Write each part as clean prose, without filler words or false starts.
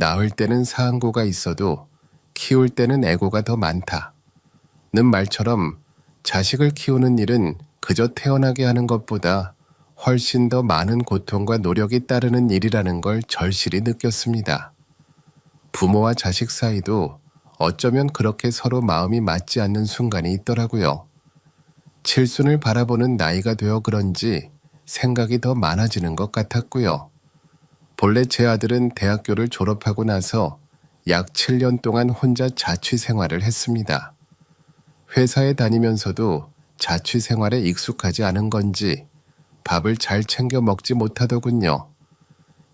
낳을 때는 사항고가 있어도 키울 때는 애고가 더 많다는 말처럼 자식을 키우는 일은 그저 태어나게 하는 것보다 훨씬 더 많은 고통과 노력이 따르는 일이라는 걸 절실히 느꼈습니다. 부모와 자식 사이도 어쩌면 그렇게 서로 마음이 맞지 않는 순간이 있더라고요. 칠순을 바라보는 나이가 되어 그런지 생각이 더 많아지는 것 같았고요. 본래 제 아들은 대학교를 졸업하고 나서 약 7년 동안 혼자 자취 생활을 했습니다. 회사에 다니면서도 자취 생활에 익숙하지 않은 건지 밥을 잘 챙겨 먹지 못하더군요.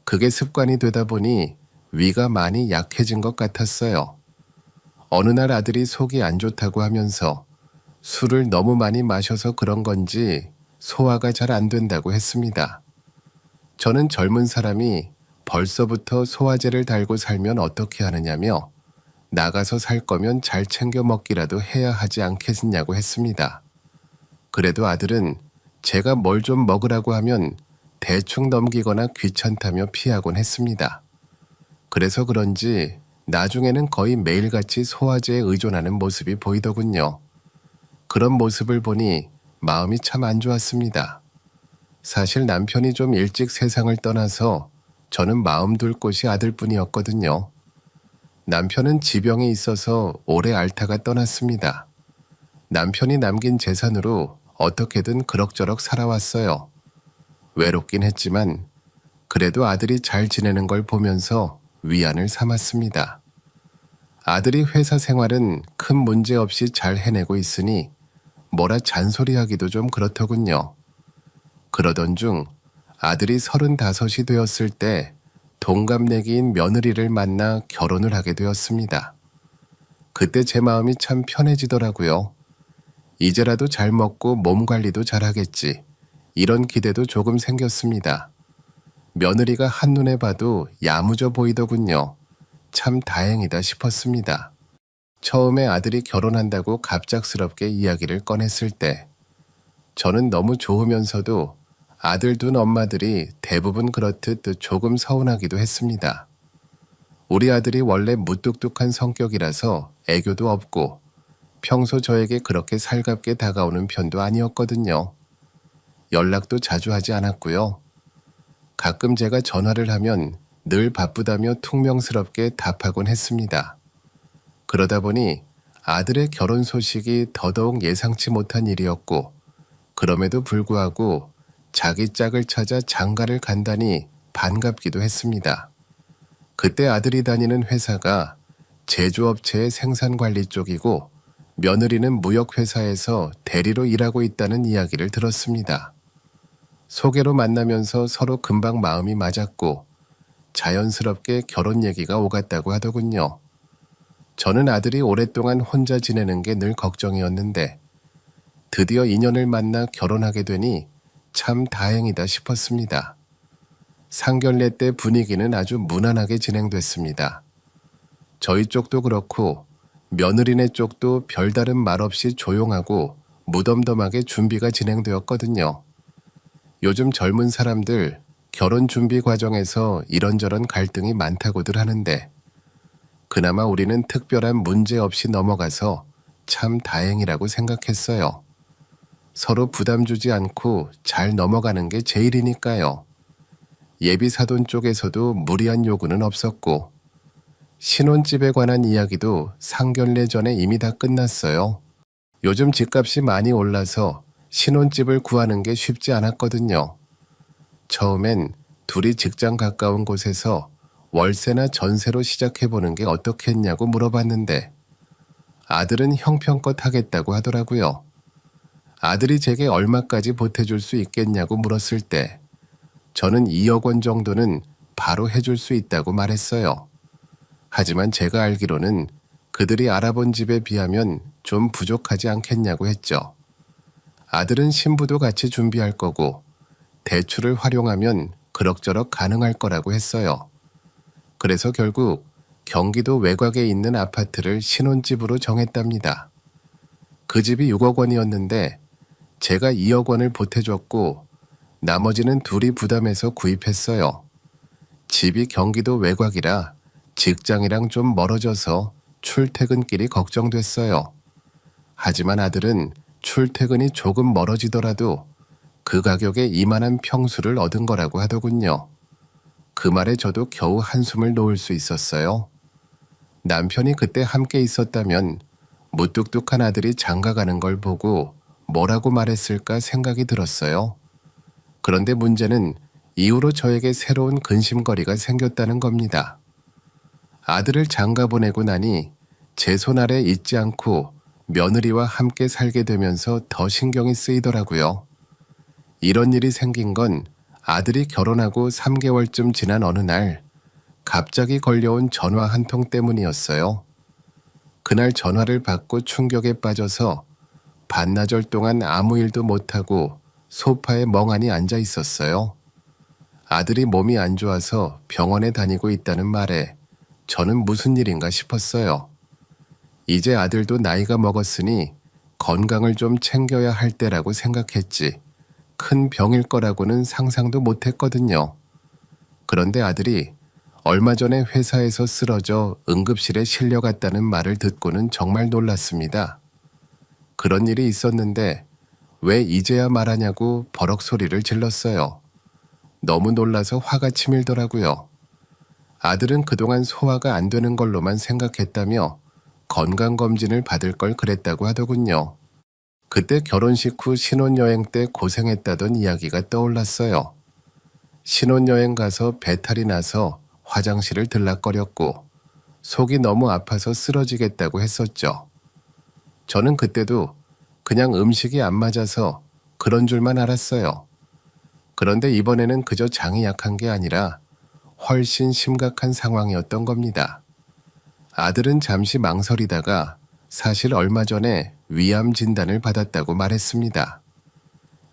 그게 습관이 되다 보니 위가 많이 약해진 것 같았어요. 어느 날 아들이 속이 안 좋다고 하면서 술을 너무 많이 마셔서 그런 건지 소화가 잘 안 된다고 했습니다. 저는 젊은 사람이 벌써부터 소화제를 달고 살면 어떻게 하느냐며 나가서 살 거면 잘 챙겨 먹기라도 해야 하지 않겠느냐고 했습니다. 그래도 아들은 제가 뭘 좀 먹으라고 하면 대충 넘기거나 귀찮다며 피하곤 했습니다. 그래서 그런지 나중에는 거의 매일같이 소화제에 의존하는 모습이 보이더군요. 그런 모습을 보니 마음이 참 안 좋았습니다. 사실 남편이 좀 일찍 세상을 떠나서 저는 마음 둘 곳이 아들뿐이었거든요. 남편은 지병이 있어서 올해 앓다가 떠났습니다. 남편이 남긴 재산으로 어떻게든 그럭저럭 살아왔어요. 외롭긴 했지만 그래도 아들이 잘 지내는 걸 보면서 위안을 삼았습니다. 아들이 회사 생활은 큰 문제 없이 잘 해내고 있으니 뭐라 잔소리하기도 좀 그렇더군요. 그러던 중 아들이 35이 되었을 때 동갑내기인 며느리를 만나 결혼을 하게 되었습니다. 그때 제 마음이 참 편해지더라고요. 이제라도 잘 먹고 몸 관리도 잘하겠지. 이런 기대도 조금 생겼습니다. 며느리가 한눈에 봐도 야무져 보이더군요. 참 다행이다 싶었습니다. 처음에 아들이 결혼한다고 갑작스럽게 이야기를 꺼냈을 때 저는 너무 좋으면서도 아들 둔 엄마들이 대부분 그렇듯 조금 서운하기도 했습니다. 우리 아들이 원래 무뚝뚝한 성격이라서 애교도 없고 평소 저에게 그렇게 살갑게 다가오는 편도 아니었거든요. 연락도 자주 하지 않았고요. 가끔 제가 전화를 하면 늘 바쁘다며 퉁명스럽게 답하곤 했습니다. 그러다 보니 아들의 결혼 소식이 더더욱 예상치 못한 일이었고 그럼에도 불구하고 자기 짝을 찾아 장가를 간다니 반갑기도 했습니다. 그때 아들이 다니는 회사가 제조업체의 생산관리 쪽이고 며느리는 무역회사에서 대리로 일하고 있다는 이야기를 들었습니다. 소개로 만나면서 서로 금방 마음이 맞았고 자연스럽게 결혼 얘기가 오갔다고 하더군요. 저는 아들이 오랫동안 혼자 지내는 게 늘 걱정이었는데 드디어 인연을 만나 결혼하게 되니 참 다행이다 싶었습니다. 상견례 때 분위기는 아주 무난하게 진행됐습니다. 저희 쪽도 그렇고 며느리네 쪽도 별다른 말 없이 조용하고 무덤덤하게 준비가 진행되었거든요. 요즘 젊은 사람들 결혼 준비 과정에서 이런저런 갈등이 많다고들 하는데 그나마 우리는 특별한 문제 없이 넘어가서 참 다행이라고 생각했어요. 서로 부담 주지 않고 잘 넘어가는 게 제일이니까요. 예비 사돈 쪽에서도 무리한 요구는 없었고 신혼집에 관한 이야기도 상견례 전에 이미 다 끝났어요. 요즘 집값이 많이 올라서 신혼집을 구하는 게 쉽지 않았거든요. 처음엔 둘이 직장 가까운 곳에서 월세나 전세로 시작해보는 게 어떻겠냐고 물어봤는데 아들은 형편껏 하겠다고 하더라고요. 아들이 제게 얼마까지 보태줄 수 있겠냐고 물었을 때 저는 2억 원 정도는 바로 해줄 수 있다고 말했어요. 하지만 제가 알기로는 그들이 알아본 집에 비하면 좀 부족하지 않겠냐고 했죠. 아들은 신부도 같이 준비할 거고 대출을 활용하면 그럭저럭 가능할 거라고 했어요. 그래서 결국 경기도 외곽에 있는 아파트를 신혼집으로 정했답니다. 그 집이 6억 원이었는데 제가 2억 원을 보태줬고 나머지는 둘이 부담해서 구입했어요. 집이 경기도 외곽이라 직장이랑 좀 멀어져서 출퇴근길이 걱정됐어요. 하지만 아들은 출퇴근이 조금 멀어지더라도 그 가격에 이만한 평수를 얻은 거라고 하더군요. 그 말에 저도 겨우 한숨을 놓을 수 있었어요. 남편이 그때 함께 있었다면 무뚝뚝한 아들이 장가가는 걸 보고 뭐라고 말했을까 생각이 들었어요. 그런데 문제는 이후로 저에게 새로운 근심거리가 생겼다는 겁니다. 아들을 장가 보내고 나니 제 손 아래 있지 않고 며느리와 함께 살게 되면서 더 신경이 쓰이더라고요. 이런 일이 생긴 건 아들이 결혼하고 3개월쯤 지난 어느 날 갑자기 걸려온 전화 한 통 때문이었어요. 그날 전화를 받고 충격에 빠져서 반나절 동안 아무 일도 못하고 소파에 멍하니 앉아 있었어요. 아들이 몸이 안 좋아서 병원에 다니고 있다는 말에 저는 무슨 일인가 싶었어요. 이제 아들도 나이가 먹었으니 건강을 좀 챙겨야 할 때라고 생각했지 큰 병일 거라고는 상상도 못했거든요. 그런데 아들이 얼마 전에 회사에서 쓰러져 응급실에 실려갔다는 말을 듣고는 정말 놀랐습니다. 그런 일이 있었는데 왜 이제야 말하냐고 버럭 소리를 질렀어요. 너무 놀라서 화가 치밀더라고요. 아들은 그동안 소화가 안 되는 걸로만 생각했다며 건강검진을 받을 걸 그랬다고 하더군요. 그때 결혼식 후 신혼여행 때 고생했다던 이야기가 떠올랐어요. 신혼여행 가서 배탈이 나서 화장실을 들락거렸고 속이 너무 아파서 쓰러지겠다고 했었죠. 저는 그때도 그냥 음식이 안 맞아서 그런 줄만 알았어요. 그런데 이번에는 그저 장이 약한 게 아니라 훨씬 심각한 상황이었던 겁니다. 아들은 잠시 망설이다가 사실 얼마 전에 위암 진단을 받았다고 말했습니다.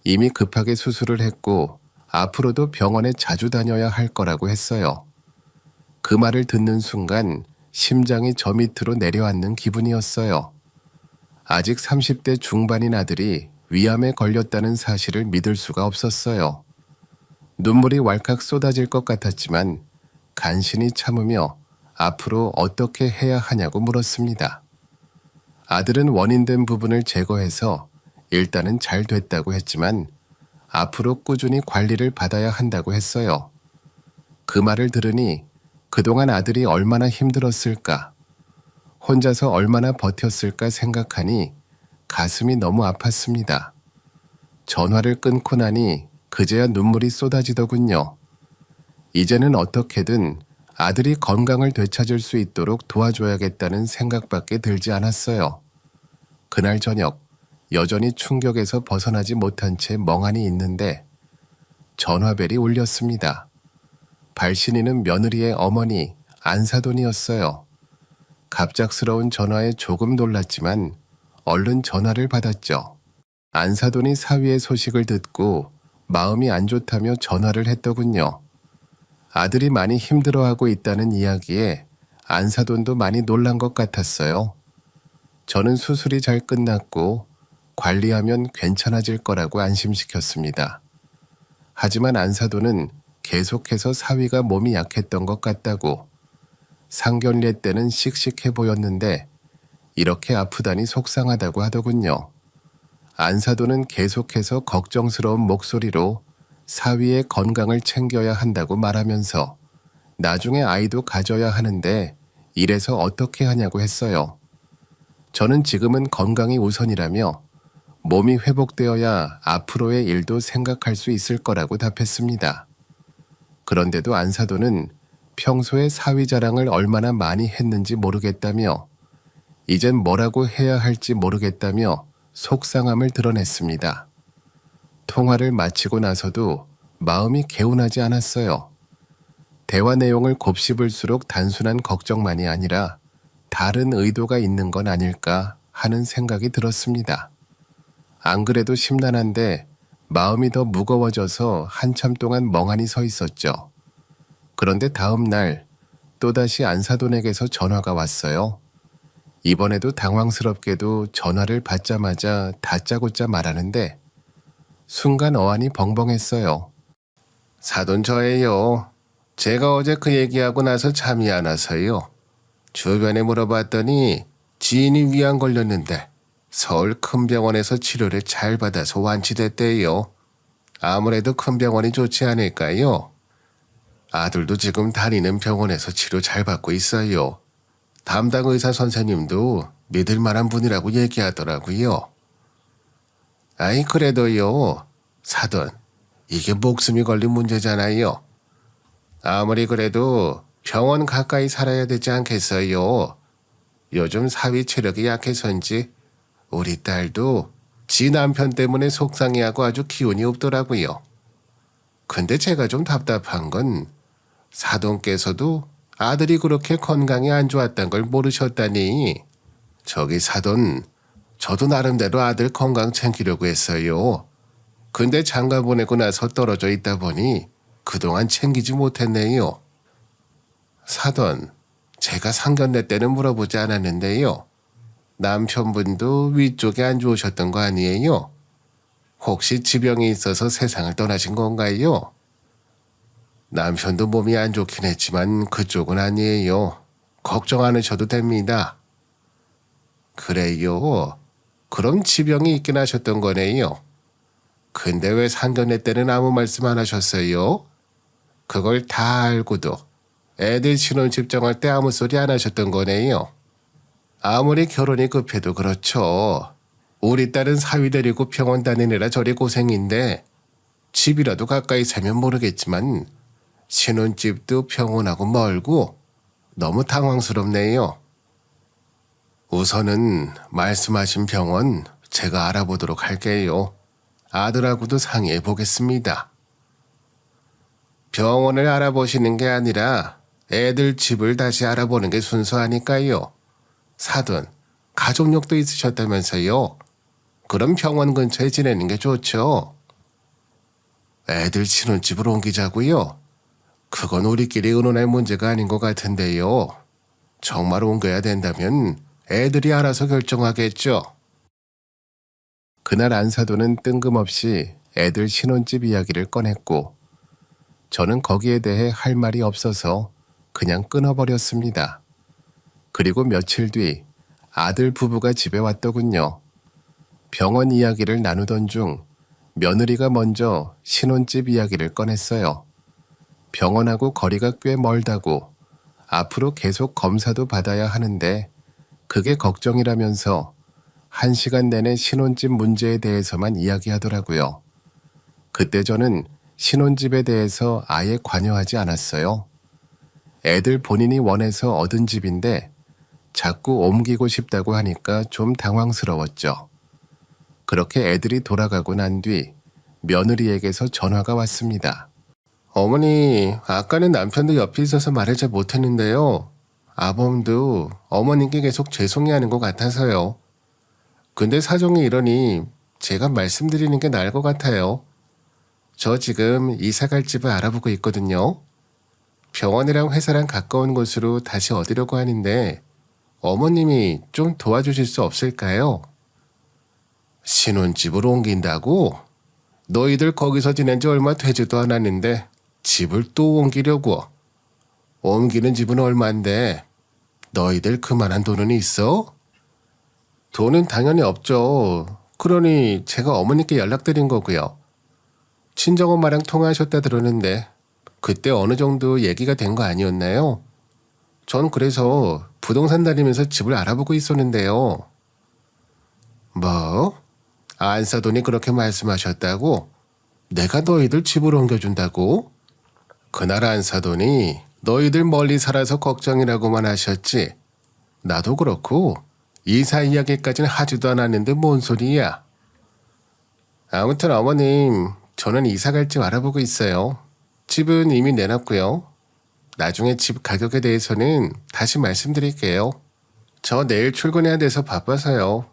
이미 급하게 수술을 했고 앞으로도 병원에 자주 다녀야 할 거라고 했어요. 그 말을 듣는 순간 심장이 저 밑으로 내려앉는 기분이었어요. 아직 30대 중반인 아들이 위암에 걸렸다는 사실을 믿을 수가 없었어요. 눈물이 왈칵 쏟아질 것 같았지만 간신히 참으며 앞으로 어떻게 해야 하냐고 물었습니다. 아들은 원인된 부분을 제거해서 일단은 잘 됐다고 했지만 앞으로 꾸준히 관리를 받아야 한다고 했어요. 그 말을 들으니 그동안 아들이 얼마나 힘들었을까, 혼자서 얼마나 버텼을까 생각하니 가슴이 너무 아팠습니다. 전화를 끊고 나니 그제야 눈물이 쏟아지더군요. 이제는 어떻게든 아들이 건강을 되찾을 수 있도록 도와줘야겠다는 생각밖에 들지 않았어요. 그날 저녁 여전히 충격에서 벗어나지 못한 채 멍하니 있는데 전화벨이 울렸습니다. 발신인은 며느리의 어머니 안사돈이었어요. 갑작스러운 전화에 조금 놀랐지만 얼른 전화를 받았죠. 안사돈이 사위의 소식을 듣고 마음이 안 좋다며 전화를 했더군요. 아들이 많이 힘들어하고 있다는 이야기에 안사돈도 많이 놀란 것 같았어요. 저는 수술이 잘 끝났고 관리하면 괜찮아질 거라고 안심시켰습니다. 하지만 안사돈은 계속해서 사위가 몸이 약했던 것 같다고, 상견례 때는 씩씩해 보였는데 이렇게 아프다니 속상하다고 하더군요. 안사돈은 계속해서 걱정스러운 목소리로 사위의 건강을 챙겨야 한다고 말하면서 나중에 아이도 가져야 하는데 이래서 어떻게 하냐고 했어요. 저는 지금은 건강이 우선이라며 몸이 회복되어야 앞으로의 일도 생각할 수 있을 거라고 답했습니다. 그런데도 안사돈은 평소에 사위 자랑을 얼마나 많이 했는지 모르겠다며 이젠 뭐라고 해야 할지 모르겠다며 속상함을 드러냈습니다. 통화를 마치고 나서도 마음이 개운하지 않았어요. 대화 내용을 곱씹을수록 단순한 걱정만이 아니라 다른 의도가 있는 건 아닐까 하는 생각이 들었습니다. 안 그래도 심란한데 마음이 더 무거워져서 한참 동안 멍하니 서 있었죠. 그런데 다음 날 또다시 안사돈에게서 전화가 왔어요. 이번에도 당황스럽게도 전화를 받자마자 다짜고짜 말하는데 순간 어안이 벙벙했어요. 사돈 저예요. 제가 어제 그 얘기하고 나서 잠이 안 와서요. 주변에 물어봤더니 지인이 위암 걸렸는데 서울 큰 병원에서 치료를 잘 받아서 완치됐대요. 아무래도 큰 병원이 좋지 않을까요? 아들도 지금 다니는 병원에서 치료 잘 받고 있어요. 담당 의사 선생님도 믿을 만한 분이라고 얘기하더라고요. 아이 그래도요. 사돈, 이게 목숨이 걸린 문제잖아요. 아무리 그래도 병원 가까이 살아야 되지 않겠어요. 요즘 사위 체력이 약해서인지 우리 딸도 지 남편 때문에 속상해하고 아주 기운이 없더라고요. 근데 제가 좀 답답한 건 사돈께서도 아들이 그렇게 건강이 안 좋았단 걸 모르셨다니. 저기 사돈, 저도 나름대로 아들 건강 챙기려고 했어요. 근데 장가 보내고 나서 떨어져 있다 보니 그동안 챙기지 못했네요. 사돈, 제가 상견례 때는 물어보지 않았는데요. 남편분도 위쪽에 안 좋으셨던 거 아니에요? 혹시 지병이 있어서 세상을 떠나신 건가요? 남편도 몸이 안 좋긴 했지만 그쪽은 아니에요. 걱정 안 하셔도 됩니다. 그래요? 그럼 지병이 있긴 하셨던 거네요. 근데 왜 상견례 때는 아무 말씀 안 하셨어요? 그걸 다 알고도 애들 신혼집 정할 때 아무 소리 안 하셨던 거네요. 아무리 결혼이 급해도 그렇죠. 우리 딸은 사위 데리고 병원 다니느라 저리 고생인데 집이라도 가까이 살면 모르겠지만 신혼집도 병원하고 멀고 너무 당황스럽네요. 우선은 말씀하신 병원 제가 알아보도록 할게요. 아들하고도 상의해 보겠습니다. 병원을 알아보시는 게 아니라 애들 집을 다시 알아보는 게 순서하니까요. 사돈, 가족력도 있으셨다면서요. 그럼 병원 근처에 지내는 게 좋죠. 애들 신혼집을 옮기자고요? 그건 우리끼리 의논할 문제가 아닌 것 같은데요. 정말 옮겨야 된다면 애들이 알아서 결정하겠죠. 그날 안사돈은 뜬금없이 애들 신혼집 이야기를 꺼냈고 저는 거기에 대해 할 말이 없어서 그냥 끊어버렸습니다. 그리고 며칠 뒤 아들 부부가 집에 왔더군요. 병원 이야기를 나누던 중 며느리가 먼저 신혼집 이야기를 꺼냈어요. 병원하고 거리가 꽤 멀다고 앞으로 계속 검사도 받아야 하는데 그게 걱정이라면서 1시간 내내 신혼집 문제에 대해서만 이야기하더라고요. 그때 저는 신혼집에 대해서 아예 관여하지 않았어요. 애들 본인이 원해서 얻은 집인데 자꾸 옮기고 싶다고 하니까 좀 당황스러웠죠. 그렇게 애들이 돌아가고 난 뒤 며느리에게서 전화가 왔습니다. 어머니, 아까는 남편도 옆에 있어서 말을 잘 못했는데요. 아범도 어머님께 계속 죄송해하는 것 같아서요. 근데 사정이 이러니 제가 말씀드리는 게 나을 것 같아요. 저 지금 이사 갈 집을 알아보고 있거든요. 병원이랑 회사랑 가까운 곳으로 다시 얻으려고 하는데 어머님이 좀 도와주실 수 없을까요? 신혼집으로 옮긴다고? 너희들 거기서 지낸 지 얼마 되지도 않았는데 집을 또 옮기려고? 옮기는 집은 얼만데 너희들 그만한 돈은 있어? 돈은 당연히 없죠. 그러니 제가 어머니께 연락드린 거고요. 친정엄마랑 통화하셨다 들었는데 그때 어느 정도 얘기가 된 거 아니었나요? 전 그래서 부동산 다니면서 집을 알아보고 있었는데요. 뭐? 안사돈이 그렇게 말씀하셨다고? 내가 너희들 집으로 옮겨준다고? 그날 안사돈이 너희들 멀리 살아서 걱정이라고만 하셨지. 나도 그렇고 이사 이야기까지는 하지도 않았는데 뭔 소리야. 아무튼 어머님, 저는 이사 갈 집 알아보고 있어요. 집은 이미 내놨고요. 나중에 집 가격에 대해서는 다시 말씀드릴게요. 저 내일 출근해야 돼서 바빠서요.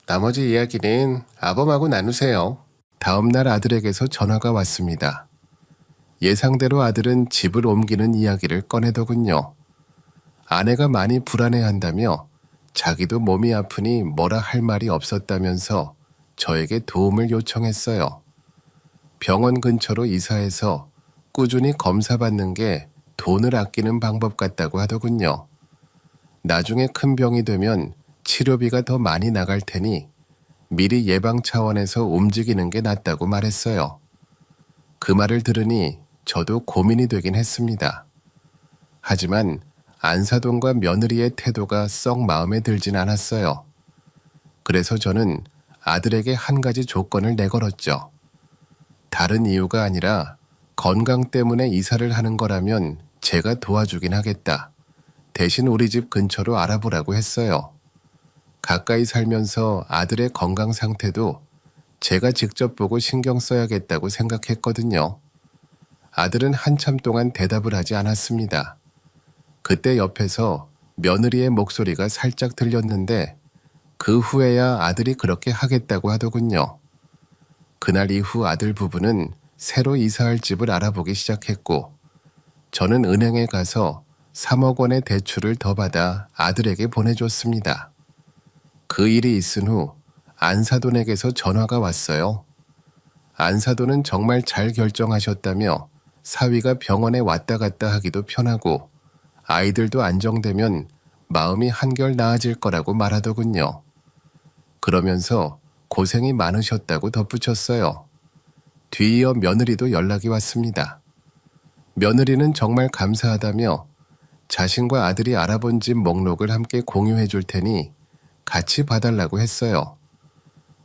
나머지 이야기는 아범하고 나누세요. 다음 날 아들에게서 전화가 왔습니다. 예상대로 아들은 집을 옮기는 이야기를 꺼내더군요. 아내가 많이 불안해한다며 자기도 몸이 아프니 뭐라 할 말이 없었다면서 저에게 도움을 요청했어요. 병원 근처로 이사해서 꾸준히 검사받는 게 돈을 아끼는 방법 같다고 하더군요. 나중에 큰 병이 되면 치료비가 더 많이 나갈 테니 미리 예방 차원에서 움직이는 게 낫다고 말했어요. 그 말을 들으니 저도 고민이 되긴 했습니다. 하지만 안사돈과 며느리의 태도가 썩 마음에 들진 않았어요. 그래서 저는 아들에게 한 가지 조건을 내걸었죠. 다른 이유가 아니라 건강 때문에 이사를 하는 거라면 제가 도와주긴 하겠다. 대신 우리 집 근처로 알아보라고 했어요. 가까이 살면서 아들의 건강 상태도 제가 직접 보고 신경 써야겠다고 생각했거든요. 아들은 한참 동안 대답을 하지 않았습니다. 그때 옆에서 며느리의 목소리가 살짝 들렸는데 그 후에야 아들이 그렇게 하겠다고 하더군요. 그날 이후 아들 부부는 새로 이사할 집을 알아보기 시작했고 저는 은행에 가서 3억 원의 대출을 더 받아 아들에게 보내줬습니다. 그 일이 있은 후 안사돈에게서 전화가 왔어요. 안사돈은 정말 잘 결정하셨다며 사위가 병원에 왔다 갔다 하기도 편하고 아이들도 안정되면 마음이 한결 나아질 거라고 말하더군요. 그러면서 고생이 많으셨다고 덧붙였어요. 뒤이어 며느리도 연락이 왔습니다. 며느리는 정말 감사하다며 자신과 아들이 알아본 집 목록을 함께 공유해 줄 테니 같이 봐달라고 했어요.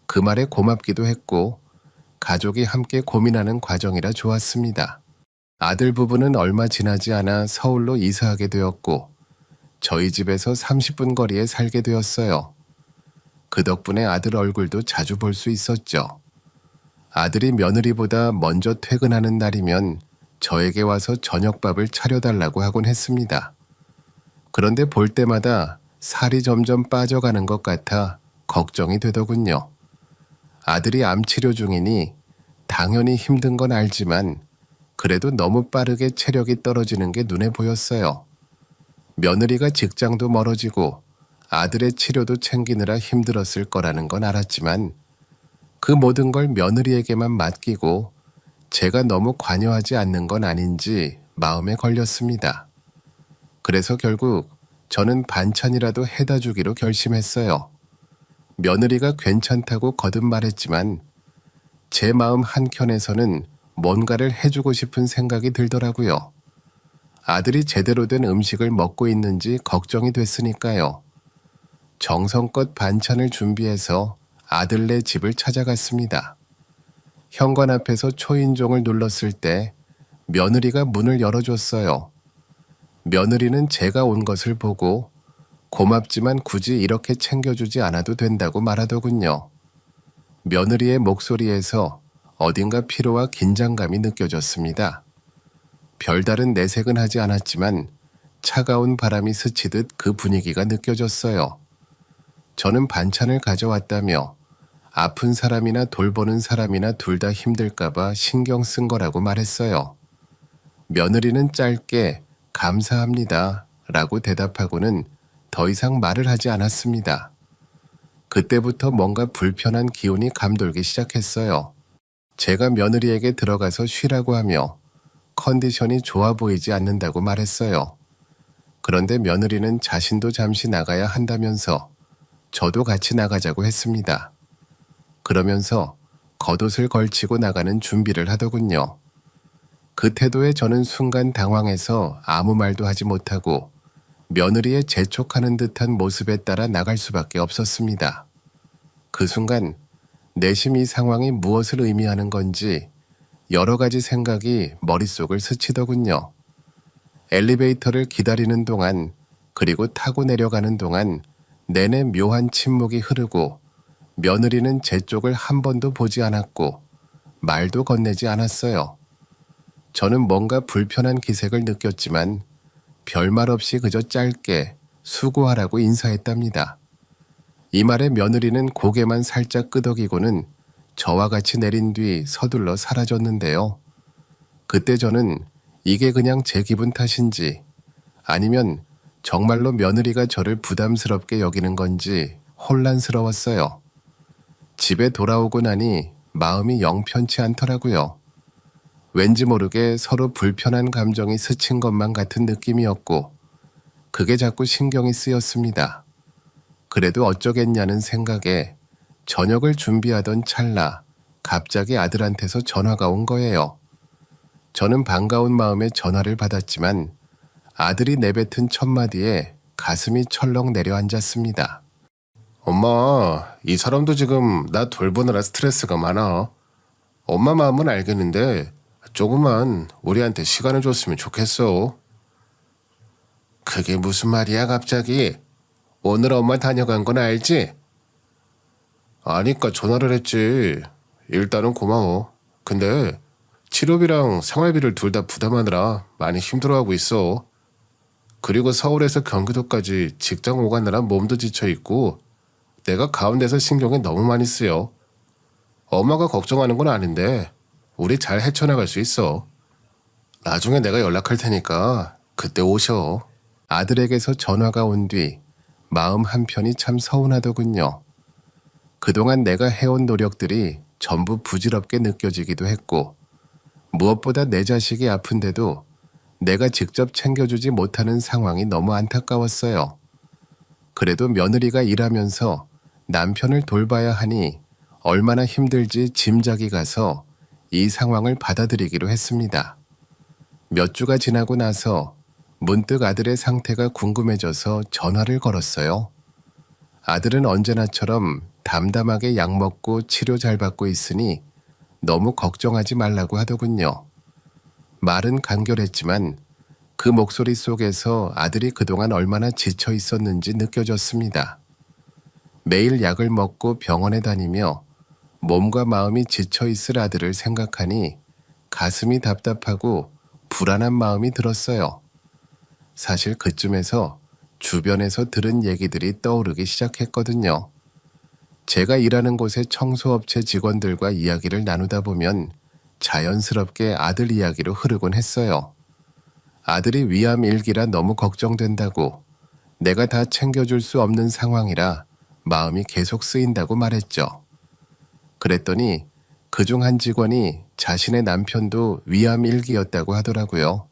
그 말에 고맙기도 했고 가족이 함께 고민하는 과정이라 좋았습니다. 아들 부부는 얼마 지나지 않아 서울로 이사하게 되었고 저희 집에서 30분 거리에 살게 되었어요. 그 덕분에 아들 얼굴도 자주 볼 수 있었죠. 아들이 며느리보다 먼저 퇴근하는 날이면 저에게 와서 저녁밥을 차려달라고 하곤 했습니다. 그런데 볼 때마다 살이 점점 빠져가는 것 같아 걱정이 되더군요. 아들이 암 치료 중이니 당연히 힘든 건 알지만 그래도 너무 빠르게 체력이 떨어지는 게 눈에 보였어요. 며느리가 직장도 멀어지고 아들의 치료도 챙기느라 힘들었을 거라는 건 알았지만 그 모든 걸 며느리에게만 맡기고 제가 너무 관여하지 않는 건 아닌지 마음에 걸렸습니다. 그래서 결국 저는 반찬이라도 해다 주기로 결심했어요. 며느리가 괜찮다고 거듭 말했지만 제 마음 한켠에서는 뭔가를 해주고 싶은 생각이 들더라고요. 아들이 제대로 된 음식을 먹고 있는지 걱정이 됐으니까요. 정성껏 반찬을 준비해서 아들네 집을 찾아갔습니다. 현관 앞에서 초인종을 눌렀을 때 며느리가 문을 열어줬어요. 며느리는 제가 온 것을 보고 고맙지만 굳이 이렇게 챙겨주지 않아도 된다고 말하더군요. 며느리의 목소리에서 어딘가 피로와 긴장감이 느껴졌습니다. 별다른 내색은 하지 않았지만 차가운 바람이 스치듯 그 분위기가 느껴졌어요. 저는 반찬을 가져왔다며 아픈 사람이나 돌보는 사람이나 둘 다 힘들까봐 신경 쓴 거라고 말했어요. 며느리는 짧게 감사합니다 라고 대답하고는 더 이상 말을 하지 않았습니다. 그때부터 뭔가 불편한 기운이 감돌기 시작했어요. 제가 며느리에게 들어가서 쉬라고 하며 컨디션이 좋아 보이지 않는다고 말했어요. 그런데 며느리는 자신도 잠시 나가야 한다면서 저도 같이 나가자고 했습니다. 그러면서 겉옷을 걸치고 나가는 준비를 하더군요. 그 태도에 저는 순간 당황해서 아무 말도 하지 못하고 며느리의 재촉하는 듯한 모습에 따라 나갈 수밖에 없었습니다. 그 순간 내심 이 상황이 무엇을 의미하는 건지 여러 가지 생각이 머릿속을 스치더군요. 엘리베이터를 기다리는 동안 그리고 타고 내려가는 동안 내내 묘한 침묵이 흐르고 며느리는 제 쪽을 한 번도 보지 않았고 말도 건네지 않았어요. 저는 뭔가 불편한 기색을 느꼈지만 별말 없이 그저 짧게 수고하라고 인사했답니다. 이 말에 며느리는 고개만 살짝 끄덕이고는 저와 같이 내린 뒤 서둘러 사라졌는데요. 그때 저는 이게 그냥 제 기분 탓인지 아니면 정말로 며느리가 저를 부담스럽게 여기는 건지 혼란스러웠어요. 집에 돌아오고 나니 마음이 영 편치 않더라고요. 왠지 모르게 서로 불편한 감정이 스친 것만 같은 느낌이었고 그게 자꾸 신경이 쓰였습니다. 그래도 어쩌겠냐는 생각에 저녁을 준비하던 찰나 갑자기 아들한테서 전화가 온 거예요. 저는 반가운 마음에 전화를 받았지만 아들이 내뱉은 첫 마디에 가슴이 철렁 내려앉았습니다. 엄마, 이 사람도 지금 나 돌보느라 스트레스가 많아. 엄마 마음은 알겠는데 조금만 우리한테 시간을 줬으면 좋겠어. 그게 무슨 말이야 갑자기? 오늘 엄마 다녀간 건 알지? 아니까 전화를 했지. 일단은 고마워. 근데 치료비랑 생활비를 둘 다 부담하느라 많이 힘들어하고 있어. 그리고 서울에서 경기도까지 직장 오가느라 몸도 지쳐있고 내가 가운데서 신경이 너무 많이 쓰여. 엄마가 걱정하는 건 아닌데 우리 잘 헤쳐나갈 수 있어. 나중에 내가 연락할 테니까 그때 오셔. 아들에게서 전화가 온 뒤 마음 한편이 참 서운하더군요. 그동안 내가 해온 노력들이 전부 부질없게 느껴지기도 했고 무엇보다 내 자식이 아픈데도 내가 직접 챙겨주지 못하는 상황이 너무 안타까웠어요. 그래도 며느리가 일하면서 남편을 돌봐야 하니 얼마나 힘들지 짐작이 가서 이 상황을 받아들이기로 했습니다. 몇 주가 지나고 나서 문득 아들의 상태가 궁금해져서 전화를 걸었어요. 아들은 언제나처럼 담담하게 약 먹고 치료 잘 받고 있으니 너무 걱정하지 말라고 하더군요. 말은 간결했지만 그 목소리 속에서 아들이 그동안 얼마나 지쳐 있었는지 느껴졌습니다. 매일 약을 먹고 병원에 다니며 몸과 마음이 지쳐 있을 아들을 생각하니 가슴이 답답하고 불안한 마음이 들었어요. 사실 그쯤에서 주변에서 들은 얘기들이 떠오르기 시작했거든요. 제가 일하는 곳의 청소업체 직원들과 이야기를 나누다 보면 자연스럽게 아들 이야기로 흐르곤 했어요. 아들이 위암 1기라 너무 걱정된다고, 내가 다 챙겨줄 수 없는 상황이라 마음이 계속 쓰인다고 말했죠. 그랬더니 그중 한 직원이 자신의 남편도 위암 1기였다고 하더라고요.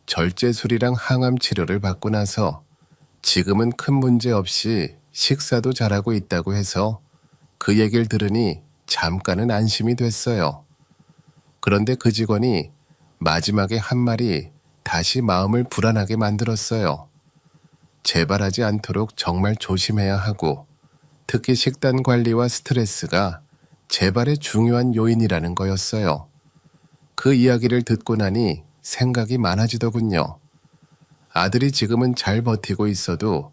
절제술이랑 항암 치료를 받고 나서 지금은 큰 문제 없이 식사도 잘하고 있다고 해서 그 얘기를 들으니 잠깐은 안심이 됐어요. 그런데 그 직원이 마지막에 한 말이 다시 마음을 불안하게 만들었어요. 재발하지 않도록 정말 조심해야 하고 특히 식단 관리와 스트레스가 재발의 중요한 요인이라는 거였어요. 그 이야기를 듣고 나니 생각이 많아지더군요. 아들이 지금은 잘 버티고 있어도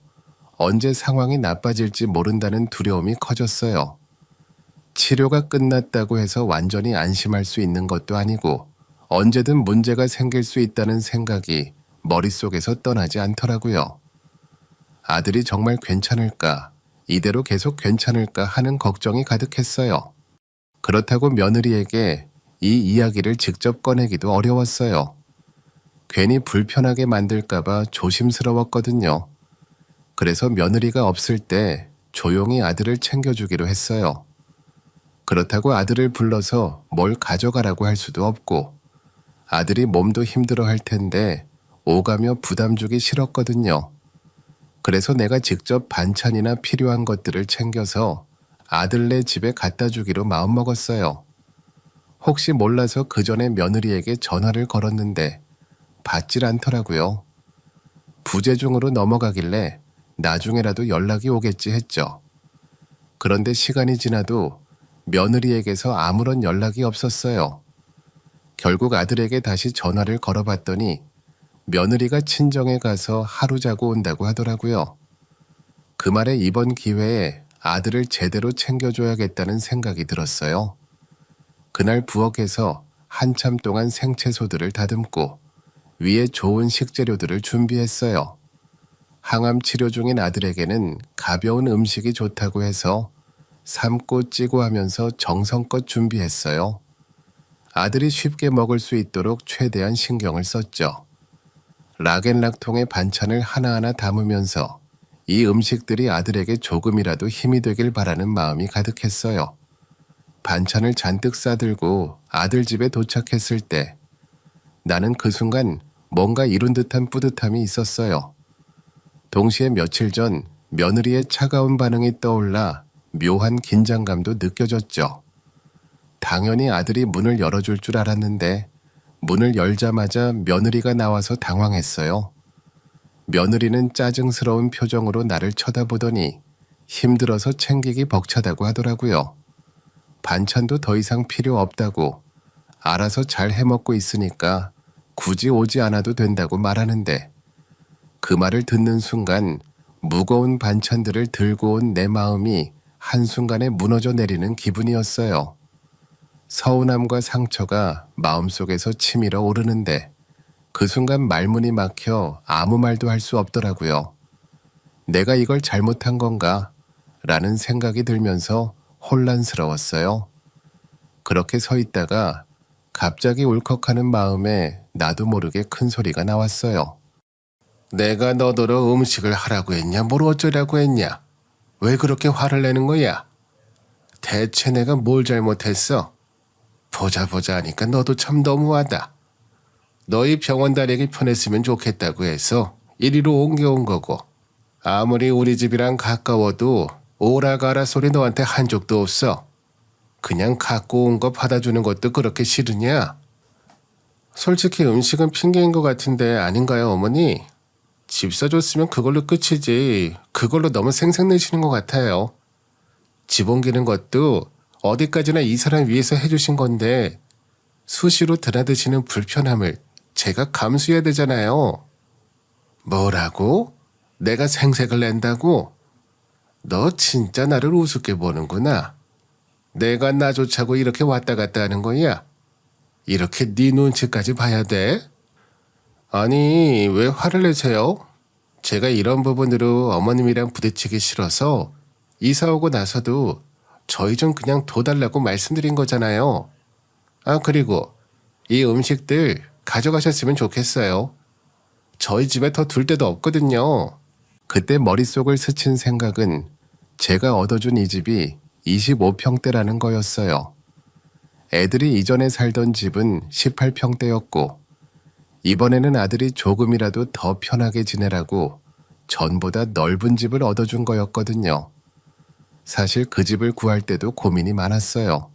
언제 상황이 나빠질지 모른다는 두려움이 커졌어요. 치료가 끝났다고 해서 완전히 안심할 수 있는 것도 아니고 언제든 문제가 생길 수 있다는 생각이 머릿속에서 떠나지 않더라고요. 아들이 정말 괜찮을까, 이대로 계속 괜찮을까 하는 걱정이 가득했어요. 그렇다고 며느리에게 이 이야기를 직접 꺼내기도 어려웠어요. 괜히 불편하게 만들까봐 조심스러웠거든요. 그래서 며느리가 없을 때 조용히 아들을 챙겨주기로 했어요. 그렇다고 아들을 불러서 뭘 가져가라고 할 수도 없고 아들이 몸도 힘들어 할 텐데 오가며 부담 주기 싫었거든요. 그래서 내가 직접 반찬이나 필요한 것들을 챙겨서 아들네 집에 갖다 주기로 마음먹었어요. 혹시 몰라서 그 전에 며느리에게 전화를 걸었는데 받질 않더라고요. 부재중으로 넘어가길래 나중에라도 연락이 오겠지 했죠. 그런데 시간이 지나도 며느리에게서 아무런 연락이 없었어요. 결국 아들에게 다시 전화를 걸어봤더니 며느리가 친정에 가서 하루 자고 온다고 하더라고요. 그 말에 이번 기회에 아들을 제대로 챙겨줘야겠다는 생각이 들었어요. 그날 부엌에서 한참 동안 생채소들을 다듬고 위에 좋은 식재료들을 준비했어요. 항암 치료 중인 아들에게는 가벼운 음식이 좋다고 해서 삶고 찌고 하면서 정성껏 준비했어요. 아들이 쉽게 먹을 수 있도록 최대한 신경을 썼죠. 락앤락통의 반찬을 하나하나 담으면서 이 음식들이 아들에게 조금이라도 힘이 되길 바라는 마음이 가득했어요. 반찬을 잔뜩 싸들고 아들 집에 도착했을 때 나는 그 순간 뭔가 이룬 듯한 뿌듯함이 있었어요. 동시에 며칠 전 며느리의 차가운 반응이 떠올라 묘한 긴장감도 느껴졌죠. 당연히 아들이 문을 열어줄 줄 알았는데 문을 열자마자 며느리가 나와서 당황했어요. 며느리는 짜증스러운 표정으로 나를 쳐다보더니 힘들어서 챙기기 벅차다고 하더라고요. 반찬도 더 이상 필요 없다고, 알아서 잘 해먹고 있으니까 굳이 오지 않아도 된다고 말하는데, 그 말을 듣는 순간 무거운 반찬들을 들고 온 내 마음이 한순간에 무너져 내리는 기분이었어요. 서운함과 상처가 마음속에서 치밀어 오르는데 그 순간 말문이 막혀 아무 말도 할 수 없더라고요. 내가 이걸 잘못한 건가? 라는 생각이 들면서 혼란스러웠어요. 그렇게 서 있다가 갑자기 울컥하는 마음에 나도 모르게 큰 소리가 나왔어요. 내가 너더러 음식을 하라고 했냐? 뭘 어쩌라고 했냐? 왜 그렇게 화를 내는 거야? 대체 내가 뭘 잘못했어? 보자 하니까 너도 참 너무하다. 너희 병원 다니기 편했으면 좋겠다고 해서 이리로 옮겨온 거고, 아무리 우리 집이랑 가까워도 오라 가라 소리 너한테 한 적도 없어. 그냥 갖고 온 거 받아주는 것도 그렇게 싫으냐? 솔직히 음식은 핑계인 것 같은데 아닌가요, 어머니? 집 사줬으면 그걸로 끝이지. 그걸로 너무 생색내시는 것 같아요. 집 옮기는 것도 어디까지나 이 사람 위해서 해주신 건데 수시로 드나드시는 불편함을 제가 감수해야 되잖아요. 뭐라고? 내가 생색을 낸다고? 너 진짜 나를 우습게 보는구나. 내가 나 좋자고 이렇게 왔다 갔다 하는 거야? 이렇게 네 눈치까지 봐야 돼? 아니, 왜 화를 내세요? 제가 이런 부분으로 어머님이랑 부딪히기 싫어서 이사 오고 나서도 저희 좀 그냥 둬달라고 말씀드린 거잖아요. 아, 그리고 이 음식들 가져가셨으면 좋겠어요. 저희 집에 더 둘 데도 없거든요. 그때 머릿속을 스친 생각은 제가 얻어준 이 집이 25평대라는 거였어요. 애들이 이전에 살던 집은 18평대였고 이번에는 아들이 조금이라도 더 편하게 지내라고 전보다 넓은 집을 얻어준 거였거든요. 사실 그 집을 구할 때도 고민이 많았어요.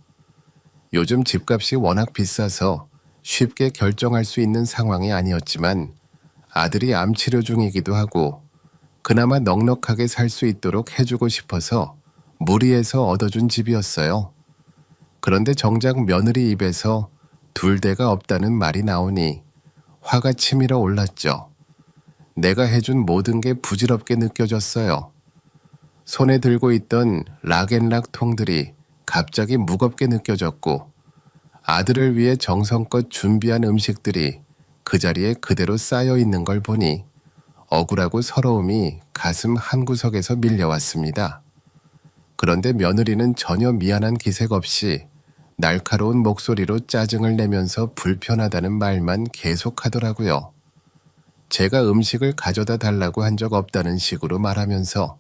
요즘 집값이 워낙 비싸서 쉽게 결정할 수 있는 상황이 아니었지만 아들이 암 치료 중이기도 하고 그나마 넉넉하게 살 수 있도록 해주고 싶어서 무리해서 얻어준 집이었어요. 그런데 정작 며느리 입에서 둘 데가 없다는 말이 나오니 화가 치밀어 올랐죠. 내가 해준 모든 게 부질없게 느껴졌어요. 손에 들고 있던 락앤락 통들이 갑자기 무겁게 느껴졌고 아들을 위해 정성껏 준비한 음식들이 그 자리에 그대로 쌓여 있는 걸 보니 억울하고 서러움이 가슴 한구석에서 밀려왔습니다. 그런데 며느리는 전혀 미안한 기색 없이 날카로운 목소리로 짜증을 내면서 불편하다는 말만 계속하더라고요. 제가 음식을 가져다 달라고 한 적 없다는 식으로 말하면서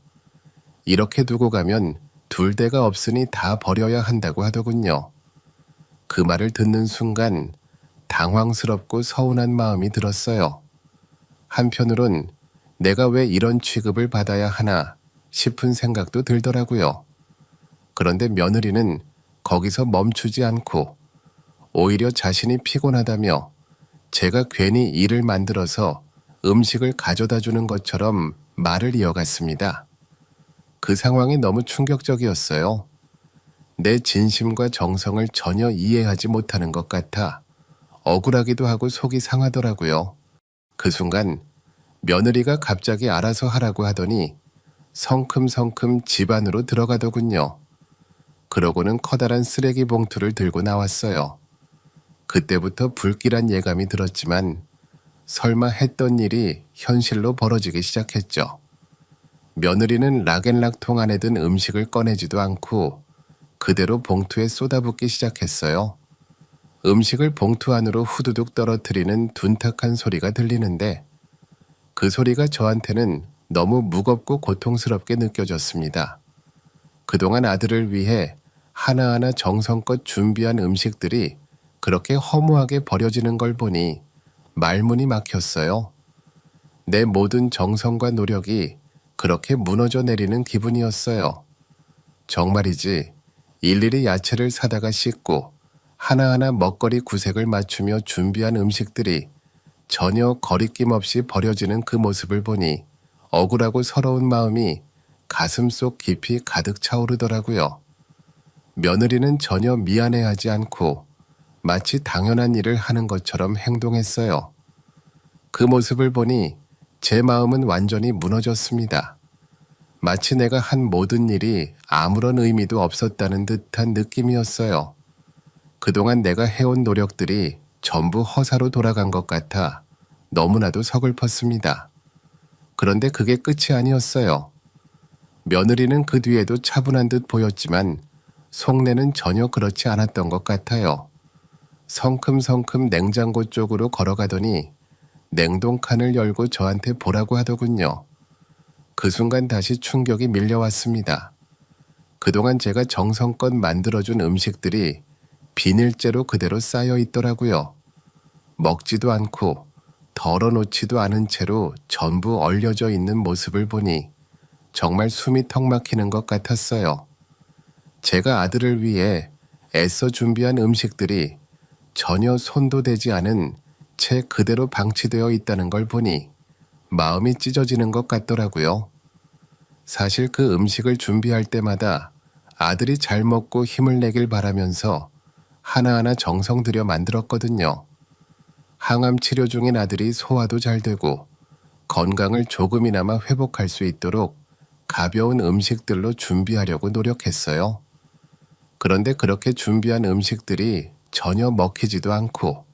이렇게 두고 가면 둘 데가 없으니 다 버려야 한다고 하더군요. 그 말을 듣는 순간 당황스럽고 서운한 마음이 들었어요. 한편으론 내가 왜 이런 취급을 받아야 하나 싶은 생각도 들더라고요. 그런데 며느리는 거기서 멈추지 않고 오히려 자신이 피곤하다며 제가 괜히 일을 만들어서 음식을 가져다 주는 것처럼 말을 이어갔습니다. 그 상황이 너무 충격적이었어요. 내 진심과 정성을 전혀 이해하지 못하는 것 같아 억울하기도 하고 속이 상하더라고요. 그 순간 며느리가 갑자기 알아서 하라고 하더니 성큼성큼 집 안으로 들어가더군요. 그러고는 커다란 쓰레기 봉투를 들고 나왔어요. 그때부터 불길한 예감이 들었지만 설마 했던 일이 현실로 벌어지기 시작했죠. 며느리는 락앤락통 안에 든 음식을 꺼내지도 않고 그대로 봉투에 쏟아붓기 시작했어요. 음식을 봉투 안으로 후두둑 떨어뜨리는 둔탁한 소리가 들리는데 그 소리가 저한테는 너무 무겁고 고통스럽게 느껴졌습니다. 그동안 아들을 위해 하나하나 정성껏 준비한 음식들이 그렇게 허무하게 버려지는 걸 보니 말문이 막혔어요. 내 모든 정성과 노력이 그렇게 무너져 내리는 기분이었어요. 정말이지 일일이 야채를 사다가 씻고 하나하나 먹거리 구색을 맞추며 준비한 음식들이 전혀 거리낌 없이 버려지는 그 모습을 보니 억울하고 서러운 마음이 가슴속 깊이 가득 차오르더라고요. 며느리는 전혀 미안해하지 않고 마치 당연한 일을 하는 것처럼 행동했어요. 그 모습을 보니 제 마음은 완전히 무너졌습니다. 마치 내가 한 모든 일이 아무런 의미도 없었다는 듯한 느낌이었어요. 그동안 내가 해온 노력들이 전부 허사로 돌아간 것 같아 너무나도 서글펐습니다. 그런데 그게 끝이 아니었어요. 며느리는 그 뒤에도 차분한 듯 보였지만 속내는 전혀 그렇지 않았던 것 같아요. 성큼성큼 냉장고 쪽으로 걸어가더니 냉동칸을 열고 저한테 보라고 하더군요. 그 순간 다시 충격이 밀려왔습니다. 그동안 제가 정성껏 만들어준 음식들이 비닐째로 그대로 쌓여 있더라고요. 먹지도 않고 덜어놓지도 않은 채로 전부 얼려져 있는 모습을 보니 정말 숨이 턱 막히는 것 같았어요. 제가 아들을 위해 애써 준비한 음식들이 전혀 손도 대지 않은 채 그대로 방치되어 있다는 걸 보니 마음이 찢어지는 것 같더라고요. 사실 그 음식을 준비할 때마다 아들이 잘 먹고 힘을 내길 바라면서 하나하나 정성 들여 만들었거든요. 항암 치료 중인 아들이 소화도 잘 되고 건강을 조금이나마 회복할 수 있도록 가벼운 음식들로 준비하려고 노력했어요. 그런데 그렇게 준비한 음식들이 전혀 먹히지도 않고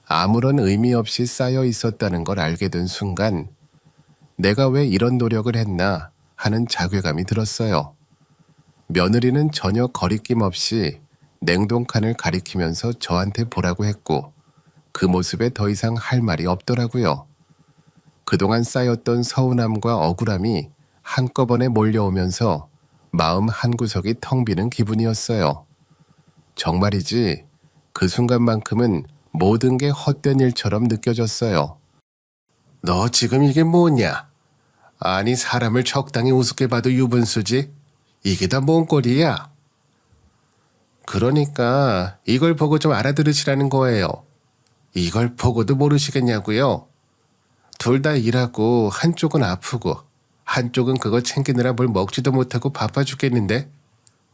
아무런 의미 없이 쌓여 있었다는 걸 알게 된 순간 내가 왜 이런 노력을 했나 하는 자괴감이 들었어요. 며느리는 전혀 거리낌 없이 냉동칸을 가리키면서 저한테 보라고 했고 그 모습에 더 이상 할 말이 없더라고요. 그동안 쌓였던 서운함과 억울함이 한꺼번에 몰려오면서 마음 한구석이 텅 비는 기분이었어요. 정말이지 그 순간만큼은 모든 게 헛된 일처럼 느껴졌어요. 너 지금 이게 뭐냐? 아니 사람을 적당히 우습게 봐도 유분수지? 이게 다 뭔 꼴이야? 그러니까 이걸 보고 좀 알아들으시라는 거예요. 이걸 보고도 모르시겠냐고요? 둘 다 일하고 한쪽은 아프고 한쪽은 그거 챙기느라 뭘 먹지도 못하고 바빠 죽겠는데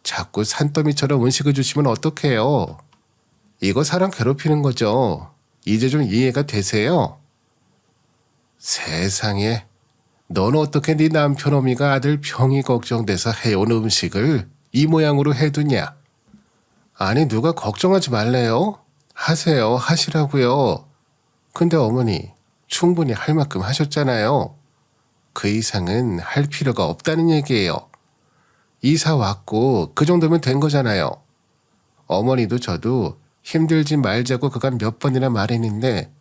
자꾸 산더미처럼 음식을 주시면 어떡해요? 이거 사람 괴롭히는 거죠. 이제 좀 이해가 되세요? 세상에, 넌 어떻게 네 남편 어미가 아들 병이 걱정돼서 해온 음식을 이 모양으로 해두냐? 아니 누가 걱정하지 말래요? 하세요, 하시라고요. 근데 어머니 충분히 할 만큼 하셨잖아요. 그 이상은 할 필요가 없다는 얘기예요. 이사 왔고 그 정도면 된 거잖아요. 어머니도 저도 힘들지 말자고 그간 몇 번이나 말했는데